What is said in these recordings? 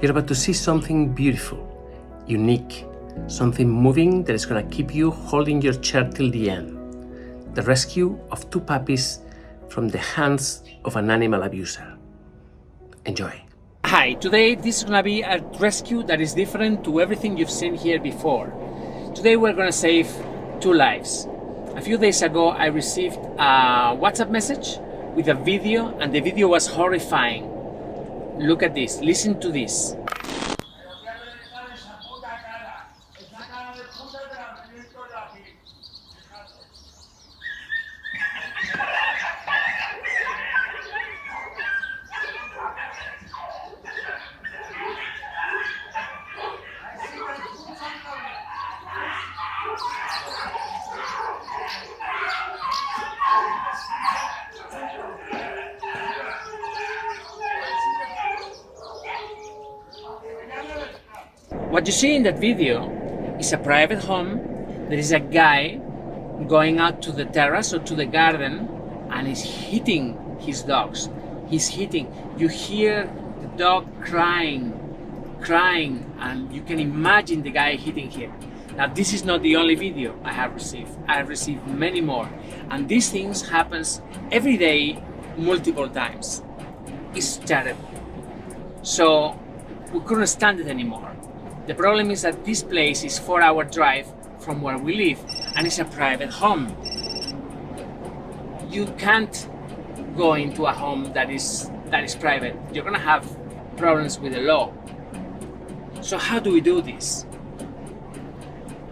You're about to see something beautiful, unique, something moving that is going to keep you holding your chair till the end. The rescue of 2 puppies from the hands of an animal abuser. Enjoy. Hi, today this is going to be a rescue that is different to everything you've seen here before. Today we're going to save 2 lives. A few days ago I received a WhatsApp message with a video, and the video was horrifying. Look at this, listen to this. What you see in that video is a private home. There is a guy going out to the terrace or to the garden, and he's hitting his dogs. He's hitting. You hear the dog crying, and you can imagine the guy hitting him. Now, this is not the only video I have received. I have received many more, and these things happens every day, multiple times. It's terrible. So we couldn't stand it anymore. The problem is that this place is 4-hour drive from where we live, and it's a private home. You can't go into a home that is private. You're gonna have problems with the law. So how do we do this?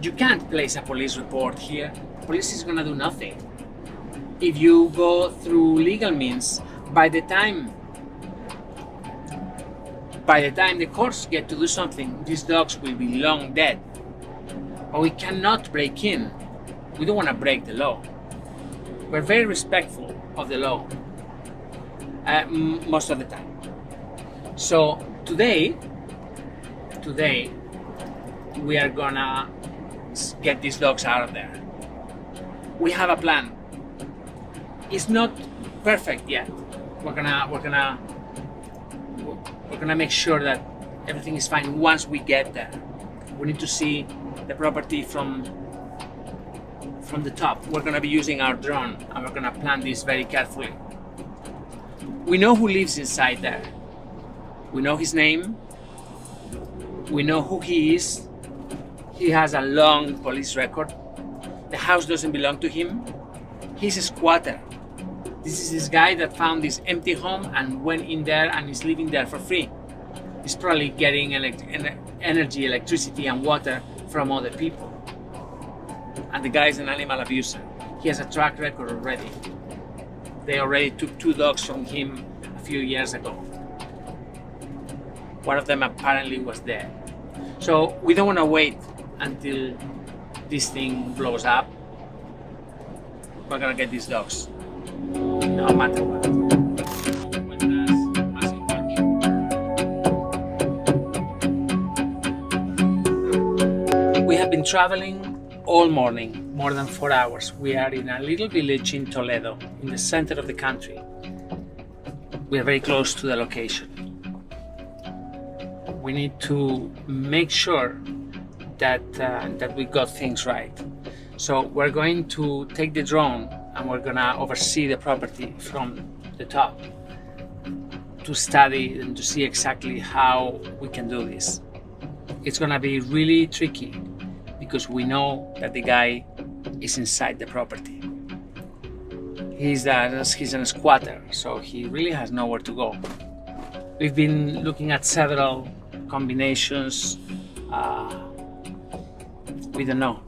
You can't place a police report here. Police is gonna do nothing. If you go through legal means, by the time the courts get to do something, these dogs will be long dead. But we cannot break in. We don't want to break the law. We're very respectful of the law, most of the time. So today, we are gonna get these dogs out of there. We have a plan. It's not perfect yet. We're gonna make sure that everything is fine once we get there. We need to see the property from the top. We're gonna be using our drone, and we're gonna plan this very carefully. We know who lives inside there. We know his name. We know who he is. He has a long police record. The house doesn't belong to him. He's a squatter. This is this guy that found this empty home and went in there and is living there for free. He's probably getting energy, electricity and water from other people. And the guy is an animal abuser. He has a track record already. They already took 2 dogs from him a few years ago. One of them apparently was dead. So we don't want to wait until this thing blows up. We're gonna get these dogs, no matter what. We have been traveling all morning, more than 4 hours. We are in a little village in Toledo, in the center of the country. We are very close to the location. We need to make sure that we got things right. So we're going to take the drone and we're gonna oversee the property from the top to study and to see exactly how we can do this. It's gonna be really tricky because we know that the guy is inside the property. He's a squatter, so he really has nowhere to go. We've been looking at several combinations. We don't know.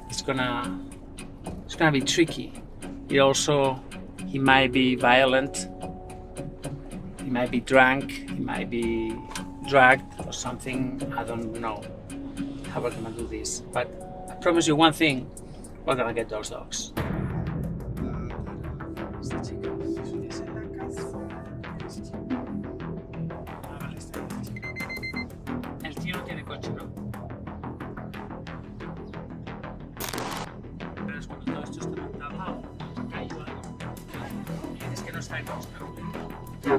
It's gonna be tricky. He might be violent. He might be drunk. He might be dragged or something. I don't know how we're gonna do this. But I promise you one thing: we're gonna get those dogs. El tío no tiene coche, ¿no? Pero es cuando todo esto está montado, cae o algo. Es que no está en coche, ¿no? Okay,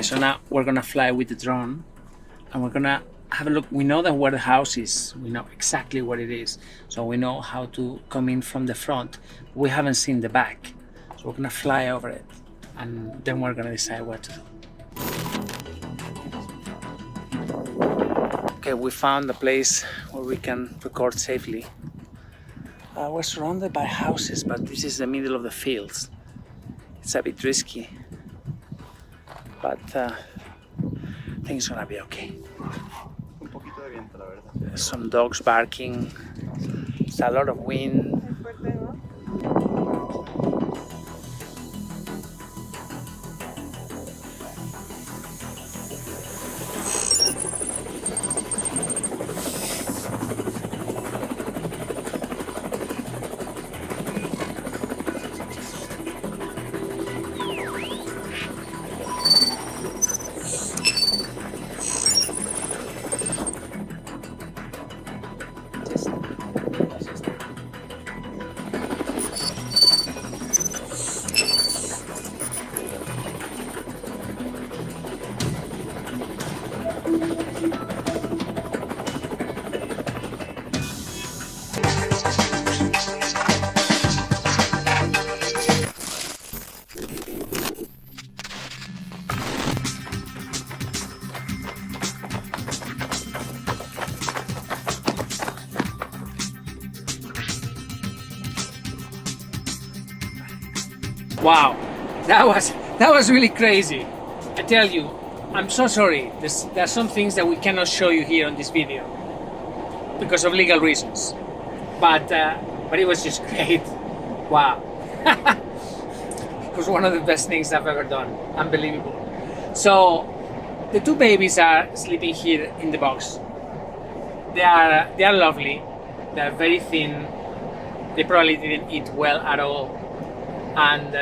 so now we're gonna fly with the drone and we're gonna have a look. We know that where the house is, we know exactly what it is, so we know how to come in from the front. We haven't seen the back, so we're gonna fly over it and then we're gonna decide what to do. Okay, we found a place where we can record safely. We're surrounded by houses, but this is the middle of the fields. It's a bit risky, but I think it's gonna be okay. There's some dogs barking. There's a lot of wind. Wow, that was really crazy. I tell you, I'm so sorry. There are some things that we cannot show you here on this video because of legal reasons. But it was just great. Wow. It was one of the best things I've ever done. Unbelievable. So the two babies are sleeping here in the box. They are lovely. They are very thin. They probably didn't eat well at all. And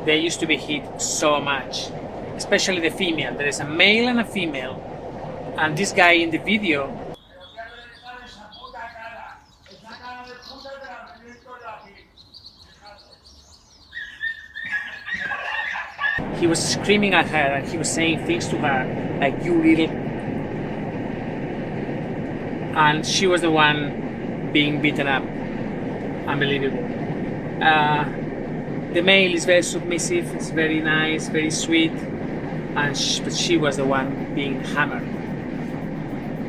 they used to be hit so much, especially the female. There is a male and a female, and this guy in the video, he was screaming at her and he was saying things to her like, "You little," and she was the one being beaten up. Unbelievable. The male is very submissive, it's very nice, very sweet, and but she was the one being hammered.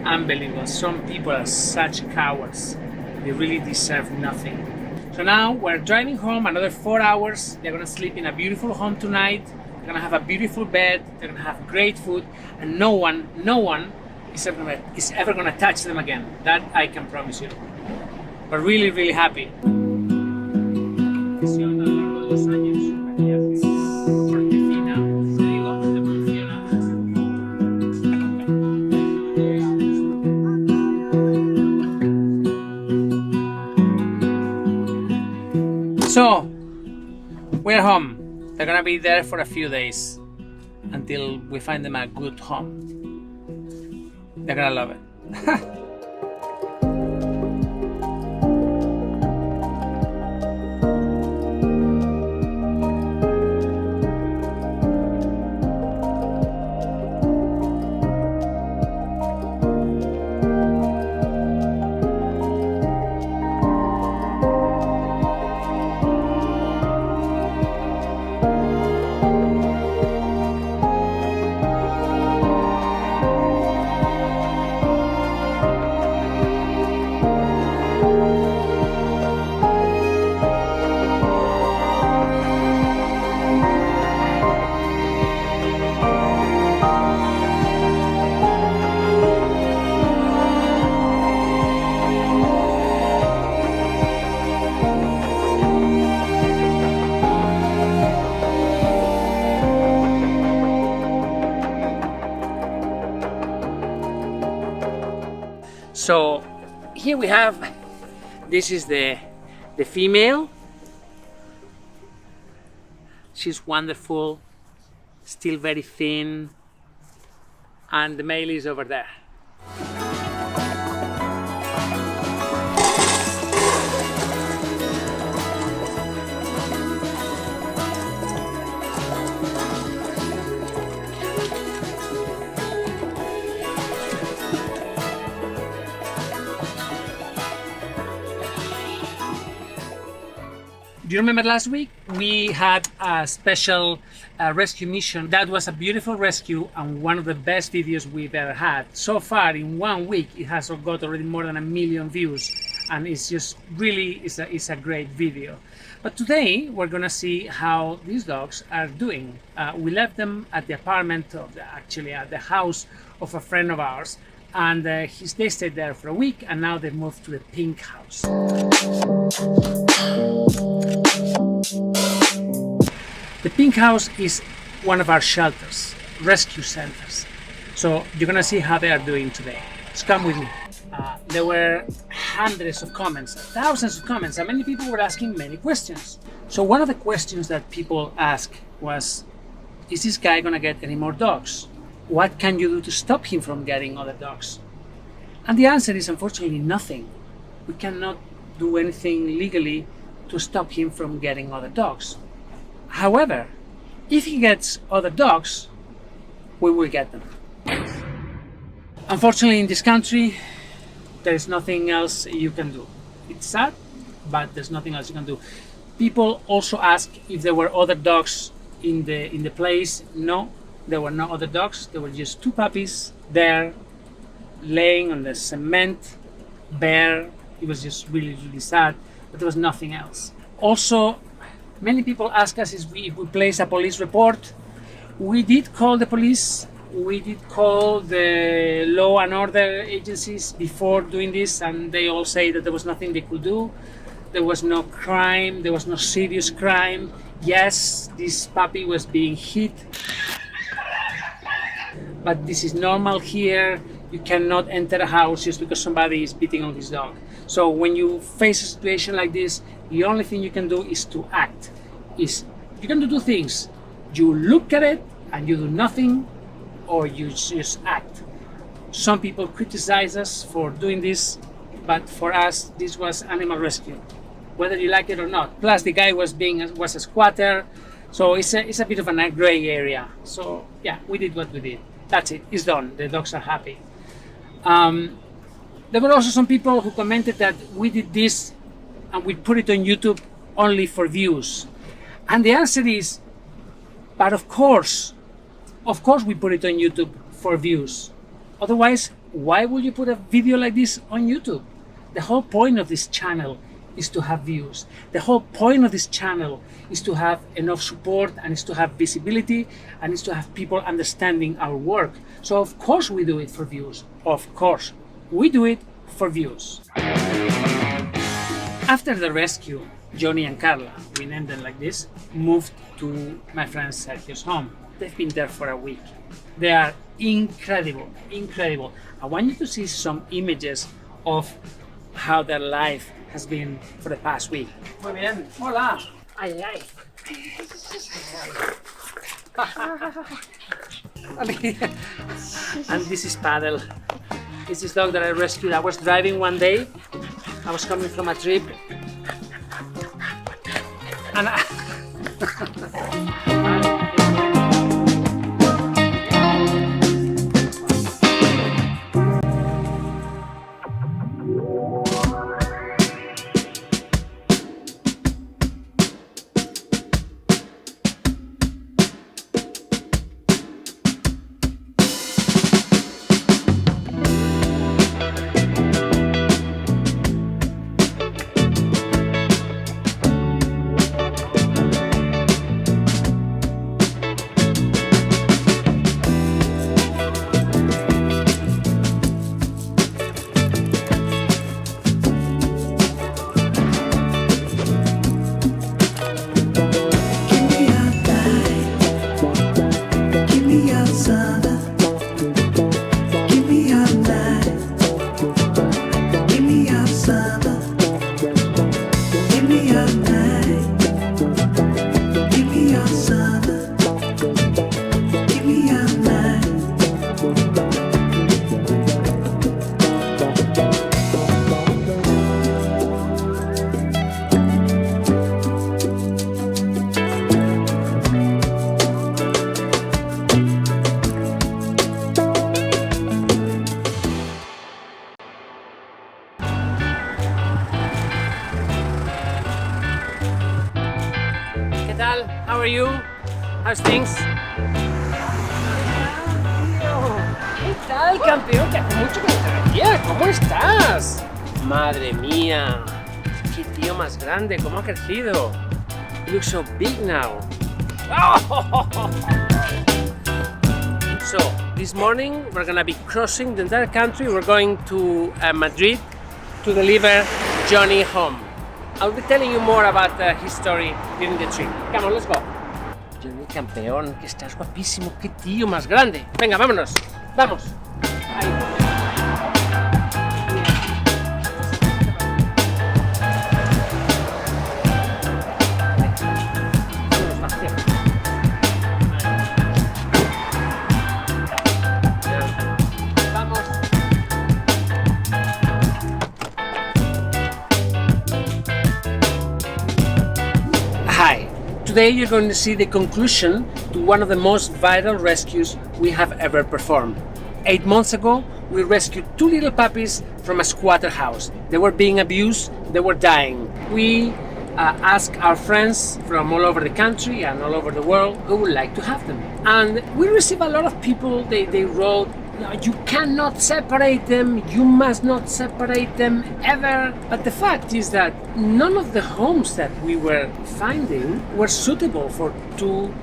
Unbelievable. Some people are such cowards. They really deserve nothing. So now we're driving home another 4 hours. They're gonna sleep in a beautiful home tonight. They're gonna have a beautiful bed. They're gonna have great food, and no one is ever gonna touch them again. That I can promise you. But really, really happy. So, we're home. They're gonna be there for a few days until we find them a good home. They're gonna love it. So here we have, this is the female, She's wonderful, still very thin, and the male is over there. Do you remember last week? We had a special rescue mission. That was a beautiful rescue and one of the best videos we've ever had. So far, in 1 week, it has got already more than 1 million views. And it's just really, it's a great video. But today, we're gonna see how these dogs are doing. We left them at the apartment, actually at the house of a friend of ours. And they stayed there for a week, and now they've moved to the pink house. The pink house is one of our shelters, rescue centers. So you're gonna see how they are doing today. Just come with me. There were hundreds of comments, thousands of comments, and many people were asking many questions. So one of the questions that people asked was, is this guy gonna get any more dogs? What can you do to stop him from getting other dogs? And the answer is unfortunately nothing. We cannot do anything legally to stop him from getting other dogs. However, if he gets other dogs, we will get them. Unfortunately, in this country, there is nothing else you can do. It's sad, but there's nothing else you can do. People also ask if there were other dogs in the place. No, there were no other dogs. There were just 2 puppies there, laying on the cement, bare. It was just really, really sad, but there was nothing else. Also, many people ask us if we place a police report. We did call the police. We did call the law and order agencies before doing this, and they all say that there was nothing they could do. There was no crime. There was no serious crime. Yes, this puppy was being hit, but this is normal here. You cannot enter a house just because somebody is beating on his dog. So when you face a situation like this, the only thing you can do is to act. You can do 2 things. You look at it and you do nothing, or you just act. Some people criticize us for doing this, but for us, this was animal rescue, whether you like it or not. Plus, the guy was a squatter, so it's a bit of a gray area. So yeah, we did what we did. That's it. It's done. The dogs are happy. There were also some people who commented that we did this and we put it on YouTube only for views. And the answer is, but of course we put it on YouTube for views. Otherwise, why would you put a video like this on YouTube? The whole point of this channel is to have views. The whole point of this channel is to have enough support, and is to have visibility, and is to have people understanding our work. So of course we do it for views. Of course we do it for views. After the rescue, Johnny and Carla, we named them like this, moved to my friend Sergio's home. They've been there for a week. They are incredible, incredible. I want you to see some images of how their life has been for the past week. Muy bien. Hola. Ay, ay. And this is Paddle. It's this dog that I rescued. I was driving one day. I was coming from a trip. And tal? How are you? How's things? ¿Qué tal, campeón? Que hace mucho que no te veía. ¿Cómo estás? Madre mía, qué tío más grande, cómo ha crecido. You look so big now. So, this morning we're gonna be crossing the entire country. We're going to Madrid to deliver Johnny home. I'll be telling you more about his story during the trip. Come on, let's go. Johnny, campeón, que estás guapísimo, qué tío más grande. Venga, vámonos, vamos. Ahí. Hi, today you're going to see the conclusion to one of the most viral rescues we have ever performed. 8 months ago, we rescued 2 little puppies from a squatter house. They were being abused, they were dying. We asked our friends from all over the country and all over the world who would like to have them. And we received a lot of people, they wrote, "No, you cannot separate them, you must not separate them ever." But the fact is that none of the homes that we were finding were suitable for 2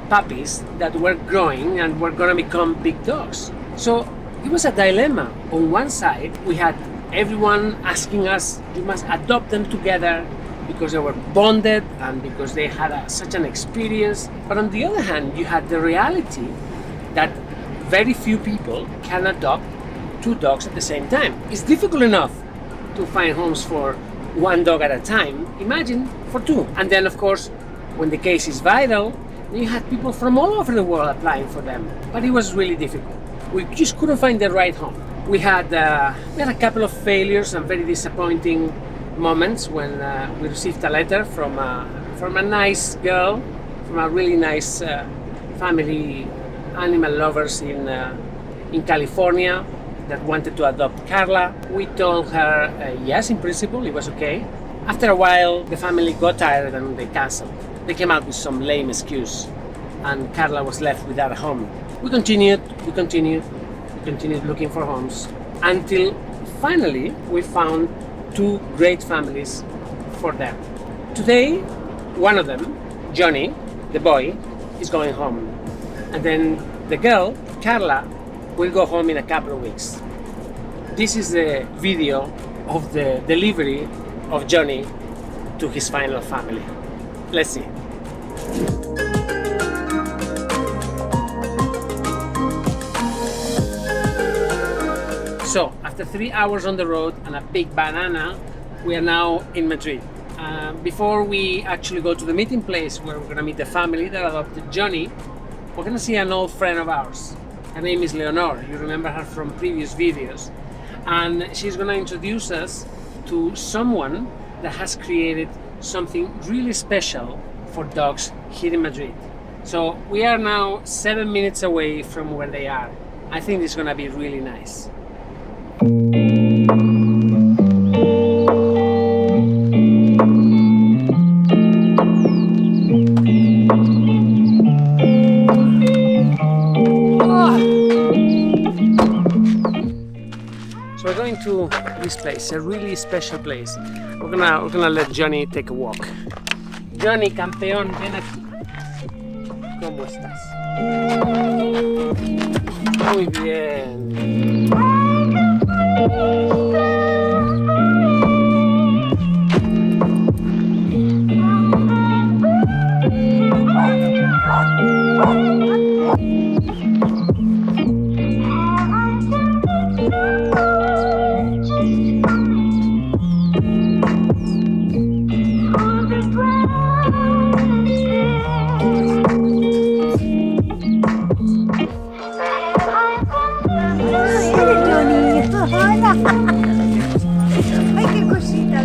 puppies that were growing and were gonna become big dogs. So it was a dilemma. On one side, we had everyone asking us, you must adopt them together because they were bonded and because they had such an experience. But on the other hand, you had the reality that very few people can adopt 2 dogs at the same time. It's difficult enough to find homes for 1 dog at a time. Imagine for 2. And then, of course, when the case is viral, you had people from all over the world applying for them. But it was really difficult. We just couldn't find the right home. We had a couple of failures and very disappointing moments when we received a letter from a nice girl, from a really nice family, animal lovers in California that wanted to adopt Carla. We told her yes, in principle, it was okay. After a while, the family got tired and they canceled. They came out with some lame excuse, and Carla was left without a home. We continued looking for homes until finally we found 2 great families for them. Today, one of them, Johnny, the boy, is going home. And then the girl, Carla, will go home in a couple of weeks. This is the video of the delivery of Johnny to his final family. Let's see. So, after 3 hours on the road and a big banana, we are now in Madrid. Before we actually go to the meeting place where we're gonna meet the family that adopted Johnny, we're gonna see an old friend of ours. Her name is Leonor. You remember her from previous videos. And she's gonna introduce us to someone that has created something really special for dogs here in Madrid. So we are now 7 minutes away from where they are. I think it's gonna be really nice. So we're going to this place, a really special place. We're gonna let Johnny take a walk. Johnny, campeón, ven aquí. ¿Cómo estás? Muy bien. Ay, qué cosita.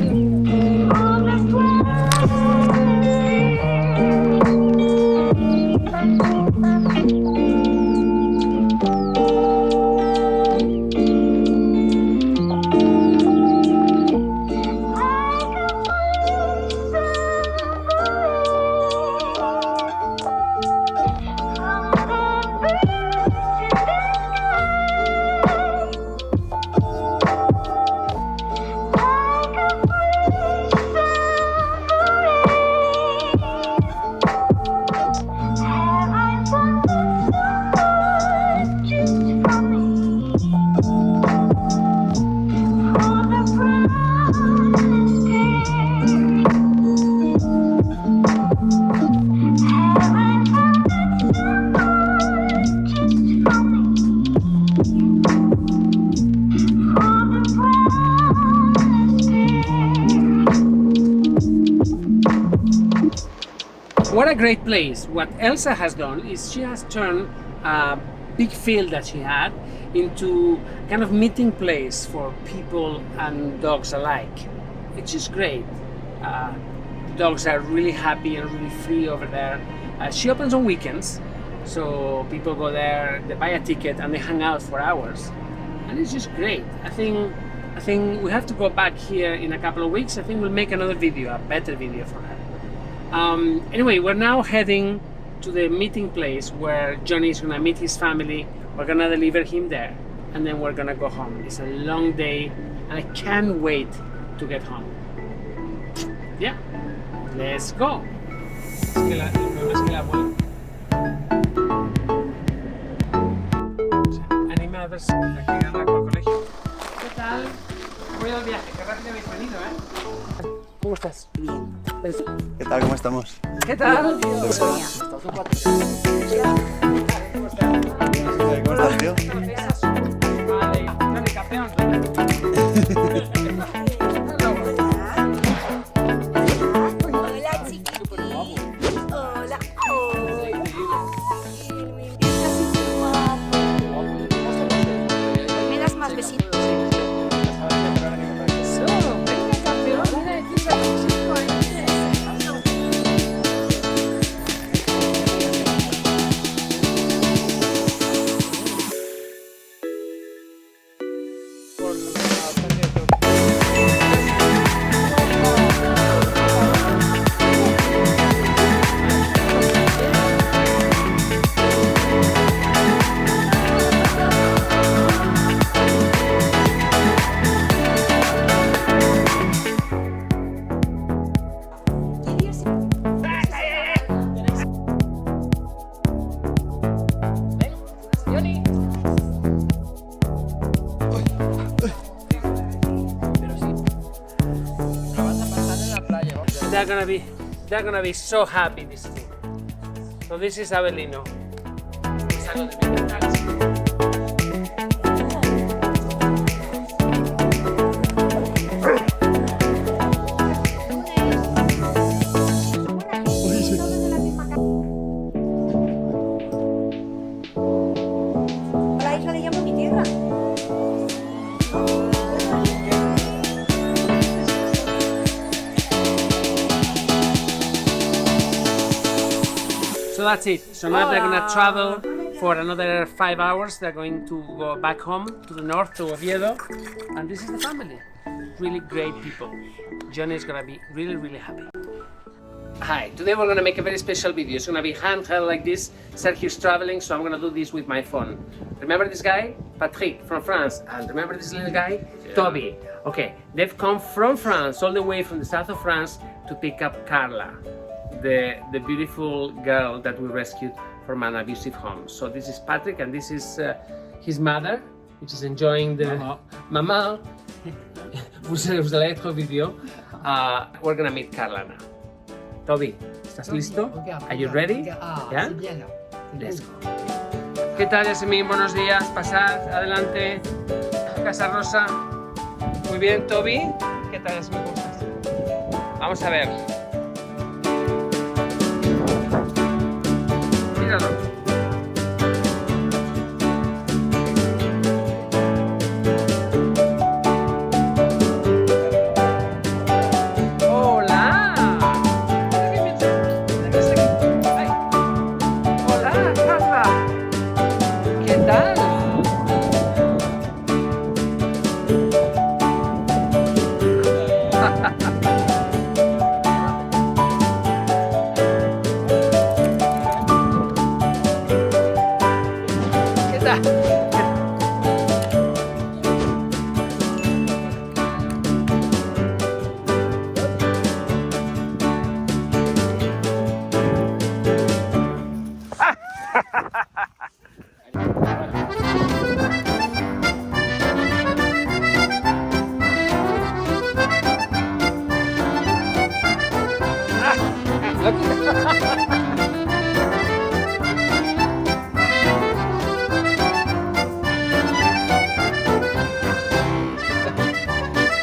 a great place. What Elsa has done is she has turned a big field that she had into kind of meeting place for people and dogs alike, which is great. Dogs are really happy and really free over there. She opens on weekends, so people go there, they buy a ticket and they hang out for hours, and it's just great. I think we have to go back here in a couple of weeks. I think we'll make another video, a better video for her. Anyway, we're now heading to the meeting place where Johnny is gonna meet his family. We're gonna deliver him there, and then we're gonna go home. It's a long day, and I can't wait to get home. Yeah, let's go. Animados aquí en Larkhill colegio. ¿Qué tal? Voy al viaje, qué rápido habéis venido, ¿eh? ¿Cómo estás? Bien. ¿Qué tal? ¿Cómo estamos? ¿Qué tal? ¿Cómo estás, tío? Vale, Johnny, campeón. Hola, chiquitín. Hola. Estás súper guapo. ¿Me das más besitos? Venga, campeón. Mira, aquí está tu chico, ¿eh? They're gonna be so happy this thing. So this is Avelino. La isla le llamo mi tierra. So that's it. So now they're gonna travel for another 5 hours. They're going to go back home to the north to Oviedo, and this is the family. Really great people. Johnny is gonna be really, really happy. Hi, today we're gonna make a very special video. It's gonna be handheld like this. Sergio's traveling, so I'm gonna do this with my phone. Remember this guy? Patrick from France. And remember this little guy? Yeah. Toby. Okay, they've come from France, all the way from the south of France, to pick up Carla, the beautiful girl that we rescued from an abusive home. So this is Patrick, and this is his mother, which is enjoying the mama. Vous allez être video. We're gonna meet Carla now. Toby, ¿estás listo? Are you ready? Yeah? Let's go. ¿Qué tal, Yasmin? Buenos días. Pasad, adelante. Casa Rosa. Muy bien, Toby. ¿Qué tal, Yasmin? ¿Cómo estás? Vamos a ver. Míralo.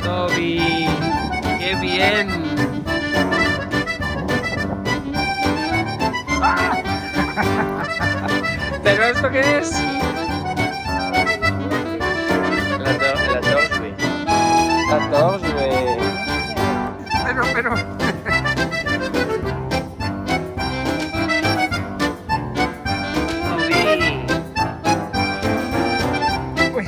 Toby, qué bien. qué es? La torre. La torre. Pero. Uy.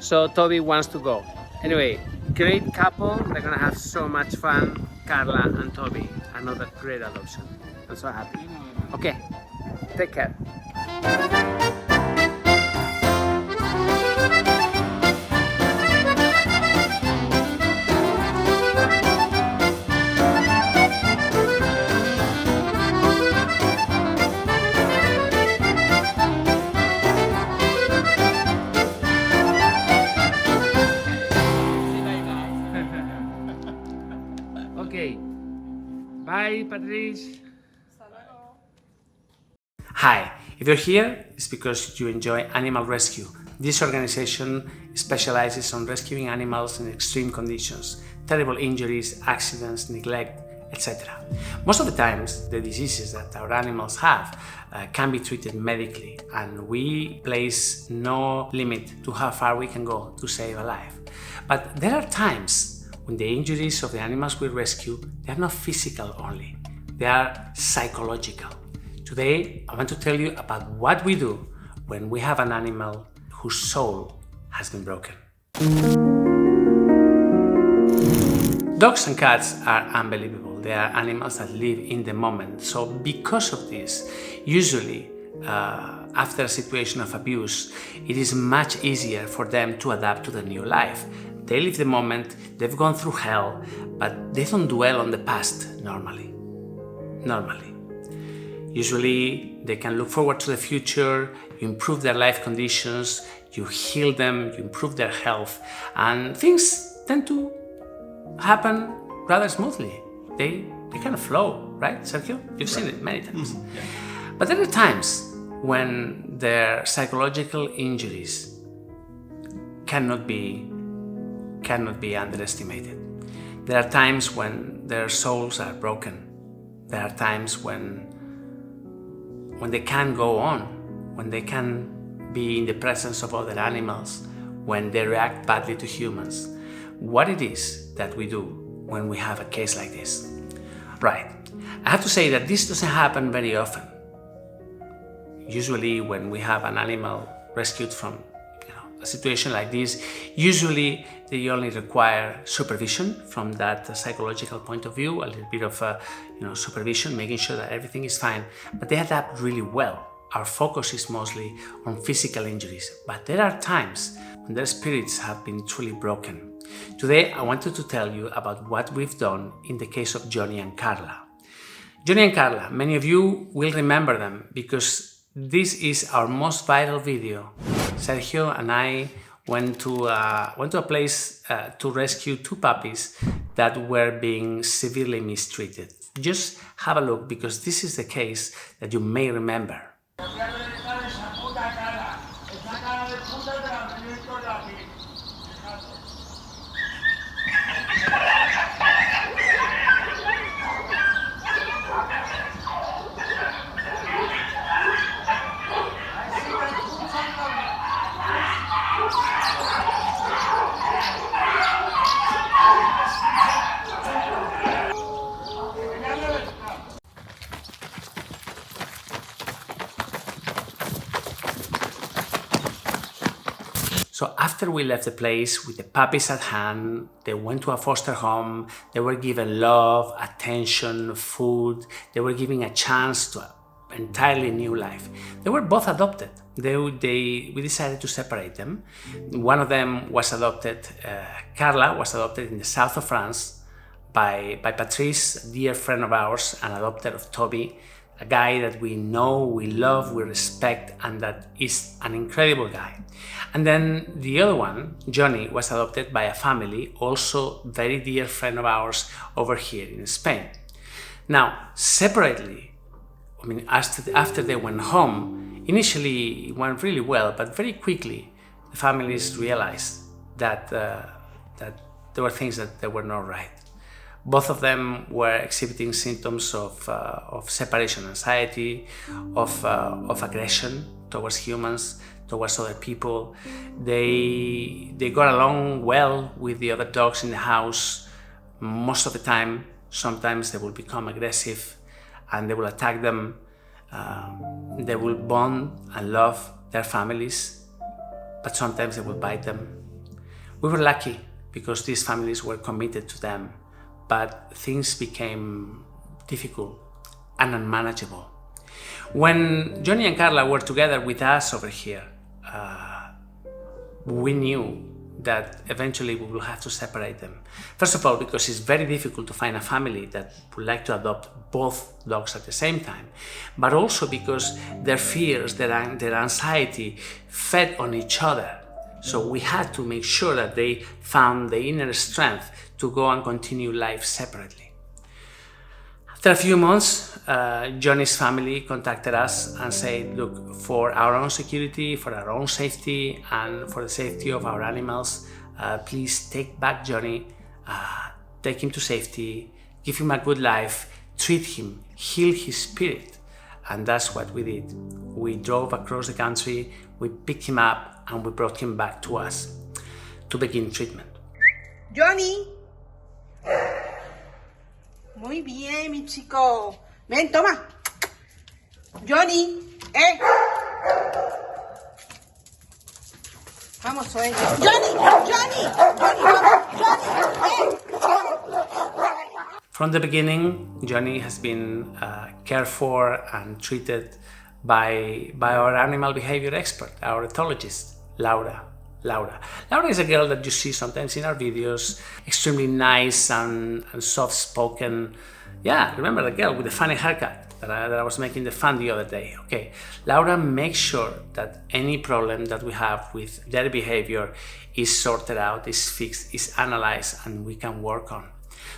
So Toby wants to go. Anyway, great couple. They're gonna have so much fun. Carla and Toby, another great adoption. I'm so happy. Okay, take care. Okay, bye Patrice. Hi, if you're here, it's because you enjoy animal rescue. This organization specializes on rescuing animals in extreme conditions, terrible injuries, accidents, neglect, etc. Most of the times, the diseases that our animals have can be treated medically, and we place no limit to how far we can go to save a life. But there are times when the injuries of the animals we rescue, they are not physical only, they are psychological. Today, I want to tell you about what we do when we have an animal whose soul has been broken. Dogs and cats are unbelievable. They are animals that live in the moment. So because of this, usually after a situation of abuse, it is much easier for them to adapt to the new life. They live the moment, they've gone through hell, but they don't dwell on the past normally. Usually they can look forward to the future, you improve their life conditions, you heal them, you improve their health, and things tend to happen rather smoothly. They kind of flow, right, Sergio? You've seen it many times. Mm-hmm. Yeah. But there are times when their psychological injuries cannot be underestimated. There are times when their souls are broken. There are times when they can't go on, when they can be in the presence of other animals, when they react badly to humans. What it is that we do when we have a case like this. Right, I have to say that this doesn't happen very often. Usually when we have an animal rescued from a situation like this, usually they only require supervision from that psychological point of view, a little bit of supervision, making sure that everything is fine, but they adapt really well. Our focus is mostly on physical injuries, but there are times when their spirits have been truly broken. Today, I wanted to tell you about what we've done in the case of Johnny and Carla. Johnny and Carla, many of you will remember them because this is our most viral video. Sergio and I went to a place to rescue two puppies that were being severely mistreated. Just have a look because this is the case that you may remember. So after we left the place with the puppies at hand, they went to a foster home, they were given love, attention, food, they were given a chance to entirely new life. They were both adopted. We decided to separate them. One of them was adopted, Carla was adopted in the south of France by Patrice, a dear friend of ours, an adopter of Toby, a guy that we know, we love, we respect, and that is an incredible guy. And then the other one, Johnny, was adopted by a family, also very dear friend of ours over here in Spain. Now, separately, I mean, after they went home, initially it went really well, but very quickly the families realized that there were things that were not right. Both of them were exhibiting symptoms of separation anxiety, of aggression towards humans, towards other people. They got along well with the other dogs in the house most of the time. Sometimes they will become aggressive and they will attack them. They will bond and love their families, but sometimes they will bite them. We were lucky because these families were committed to them, but things became difficult and unmanageable. When Johnny and Carla were together with us over here, we knew that eventually we will have to separate them. First of all, because it's very difficult to find a family that would like to adopt both dogs at the same time, but also because their fears, their anxiety fed on each other. So we had to make sure that they found the inner strength to go and continue life separately. After a few months, Johnny's family contacted us and said, look, for our own security, for our own safety, and for the safety of our animals, please take back Johnny, take him to safety, give him a good life, treat him, heal his spirit. And that's what we did. We drove across the country, we picked him up, and we brought him back to us to begin treatment. Johnny. Muy bien, mi chico. Ven, toma. Johnny, Vamos, Johnny, From the beginning, Johnny has been cared for and treated by our animal behavior expert, our ethologist, Laura. Laura is a girl that you see sometimes in our videos, extremely nice and soft-spoken. Yeah, remember the girl with the funny haircut that I was making the fun the other day. Okay, Laura makes sure that any problem that we have with their behavior is sorted out, is fixed, is analyzed, and we can work on.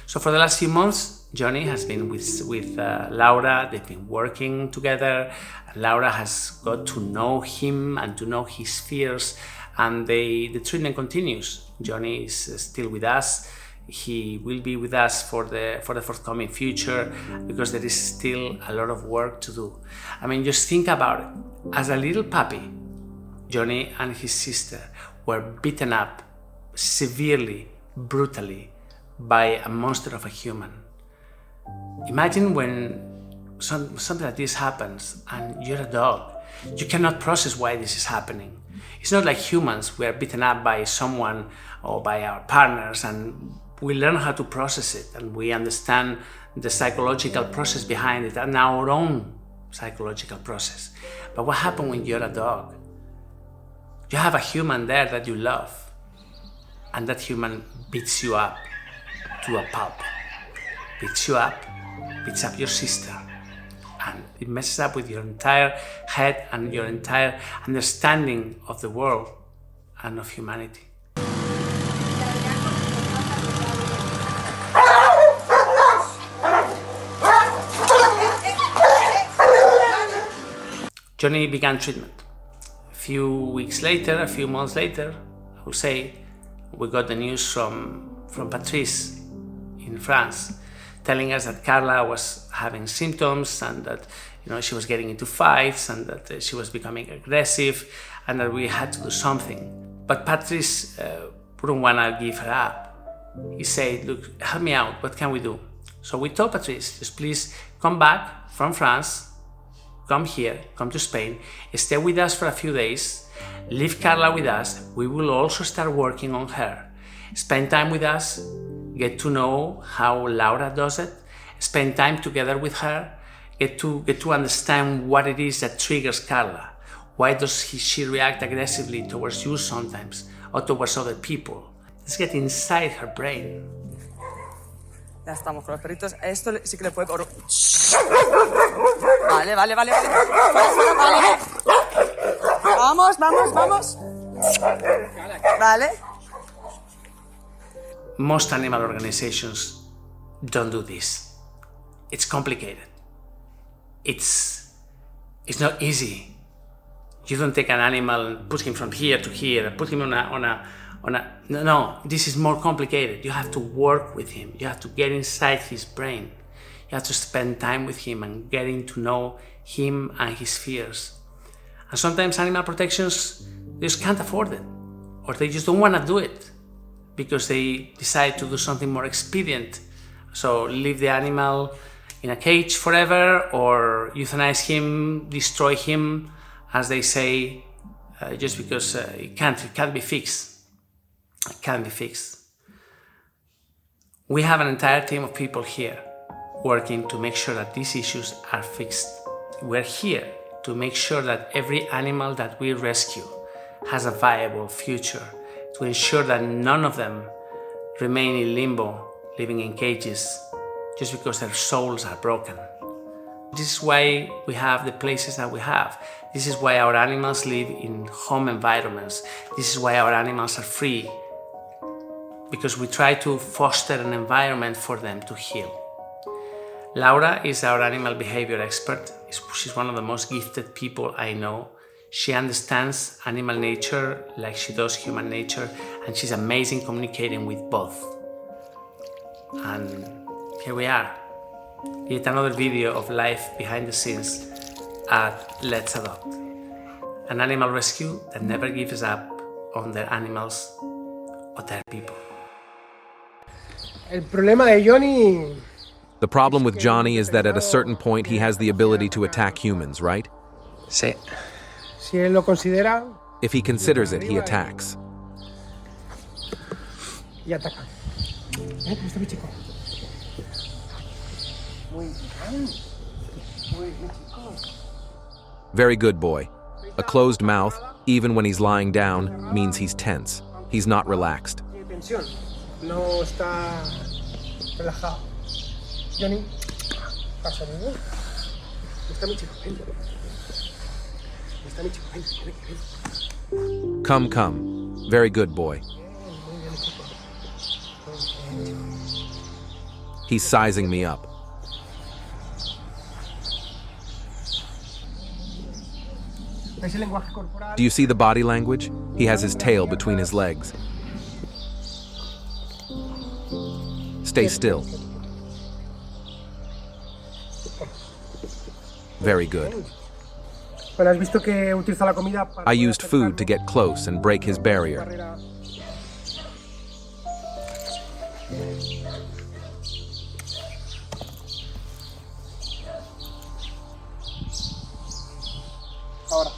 So for the last few months, Johnny has been with Laura. They've been working together. Laura has got to know him and to know his fears, and the treatment continues. Johnny is still with us. He will be with us for the forthcoming future because there is still a lot of work to do. I mean, just think about it. As a little puppy, Johnny and his sister were beaten up severely, brutally by a monster of a human. Imagine when something like this happens and you're a dog. You cannot process why this is happening. It's not like humans. We are beaten up by someone or by our partners, and we learn how to process it, and we understand the psychological process behind it and our own psychological process. But what happens when you're a dog? You have a human there that you love, and that human beats you up to a pulp. Beats you up, beats up your sister, and it messes up with your entire head and your entire understanding of the world and of humanity. Johnny began treatment. A few weeks later, a few months later, I would say, we got the news from Patrice in France, telling us that Carla was having symptoms and that she was getting into fights and that she was becoming aggressive and that we had to do something. But Patrice wouldn't want to give her up. He said, look, help me out, what can we do? So we told Patrice, just please come back from France, come here, come to Spain, stay with us for a few days, leave Carla with us, we will also start working on her. Spend time with us, get to know how Laura does it, spend time together with her, get to understand what it is that triggers Carla. Why does she react aggressively towards you sometimes, or towards other people? Let's get inside her brain. Ya estamos con los perritos. Esto sí que le puede... Vale. Fuera, vale. Vamos. Vale. Most animal organizations don't do this. It's complicated. It's not easy. You don't take an animal and put him from here to here, put him on a no, this is more complicated. You have to work with him. You have to get inside his brain. You have to spend time with him and getting to know him and his fears. And sometimes animal protections, they just can't afford it, or they just don't want to do it because they decide to do something more expedient. So leave the animal in a cage forever, or euthanize him, destroy him, as they say, just because it can't be fixed. It can't be fixed. We have an entire team of people here working to make sure that these issues are fixed. We're here to make sure that every animal that we rescue has a viable future, to ensure that none of them remain in limbo, living in cages, just because their souls are broken. This is why we have the places that we have. This is why our animals live in home environments. This is why our animals are free, because we try to foster an environment for them to heal. Laura is our animal behavior expert. She's one of the most gifted people I know. She understands animal nature like she does human nature, and she's amazing communicating with both. And here we are, yet another video of life behind the scenes at Let's Adopt, an animal rescue that never gives up on their animals or their people. El problema de Johnny... The problem with Johnny is that at a certain point he has the ability to attack humans, right? Sí. Si él lo considera... If he considers it, he attacks. Y ataca. ¿Cómo está mi chico? Muy bien. Muy bien, chico. Very good boy. A closed mouth, even when he's lying down, means he's tense. He's not relaxed. Tiene tensión. No está relajado. Johnny, pasa, ¿no? Está mi chico, ven. Está mi chico, ven. Come. Very good boy. Muy bien, chico. Muy bien. He's sizing me up. ¿Ves el lenguaje corporal? Do you see the body language? He has his tail between his legs. Stay still. Very good. Bueno, has visto que utiliza la comida para... I used food to get close and break his barrier. Ahora.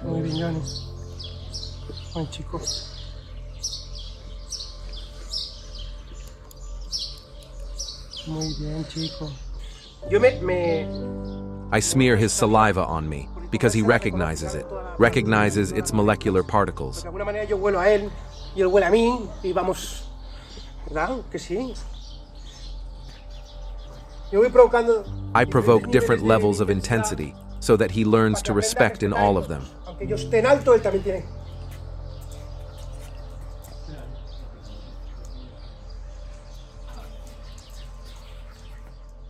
Muy bien, Johnny. Buen chico. Muy bien, chico. Yo I smear his saliva on me because he recognizes its molecular particles. De alguna manera yo huelo a él y él huele a mí y vamos, ¿verdad? Que sí. Yo voy provocando. I provoke different levels of intensity so that he learns to respect in all of them. Aunque yo esté en alto, él también tiene.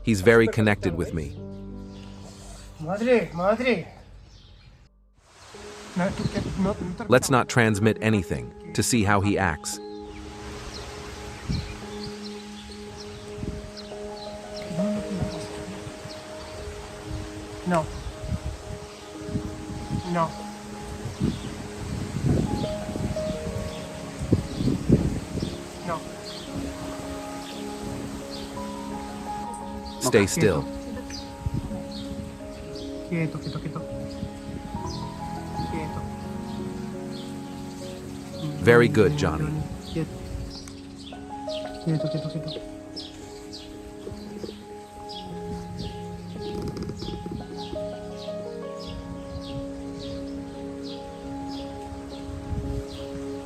He's very connected with me. Madre. Let's not transmit anything to see how he acts. No. Stay still. Quieto, quieto, quieto. Quieto. Very good, Johnny. Quieto. Quieto, quieto, quieto.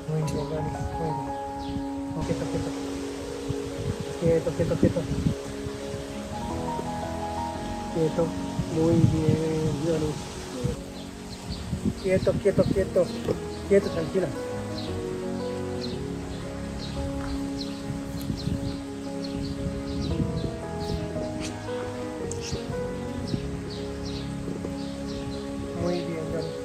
Muy bien, Johnny. Muy bien. Oh, quieto, quieto. Quieto, quieto, quieto. Quieto. Muy bien, Johnny. Quieto, quieto, quieto. Quieto, tranquila. Muy bien, Johnny.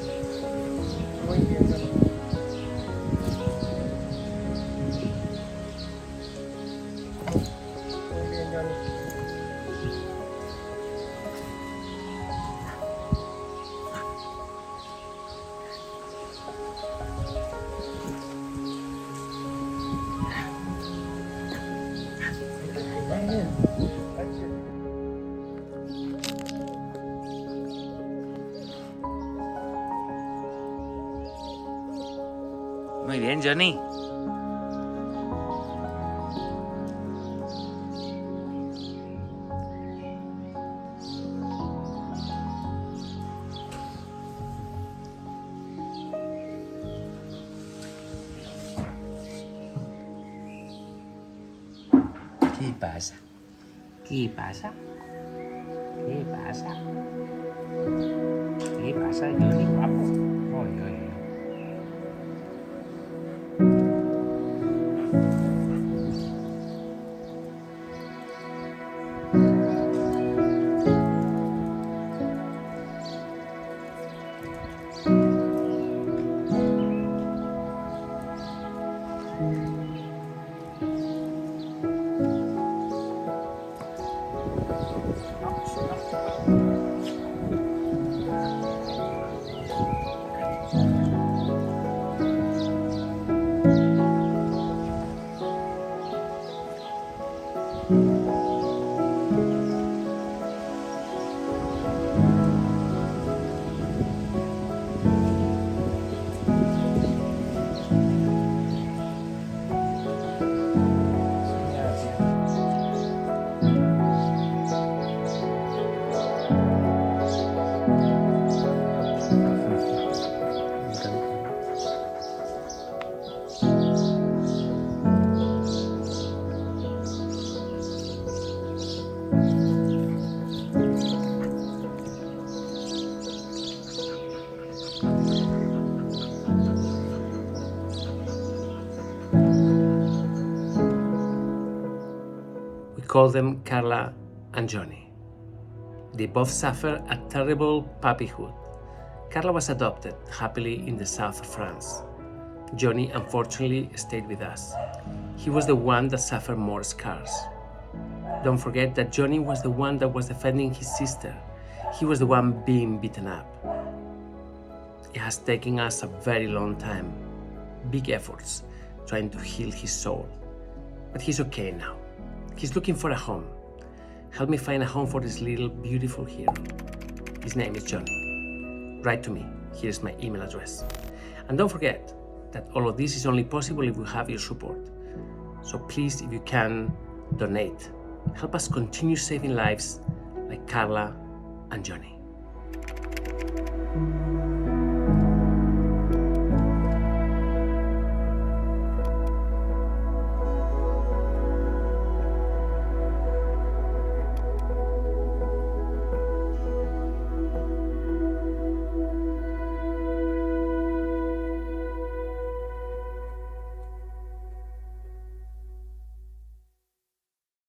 Muy bien, Johnny. Muy bien, Johnny. Muy bien, Johnny. ¿Qué pasa? ¿Qué pasa? ¿Qué pasa? ¿Qué pasa, Johnny, guapo? Oy, oy, oy. Call them Carla and Johnny. They both suffer a terrible puppyhood. Carla was adopted happily in the south of France. Johnny unfortunately stayed with us. He was the one that suffered more scars. Don't forget that Johnny was the one that was defending his sister. He was the one being beaten up. It has taken us a very long time, big efforts, trying to heal his soul. But he's okay now. He's looking for a home. Help me find a home for this little beautiful hero. His name is Johnny. Write to me. Here's my email address. And don't forget that all of this is only possible if we have your support. So please, if you can, donate. Help us continue saving lives like Carla and Johnny.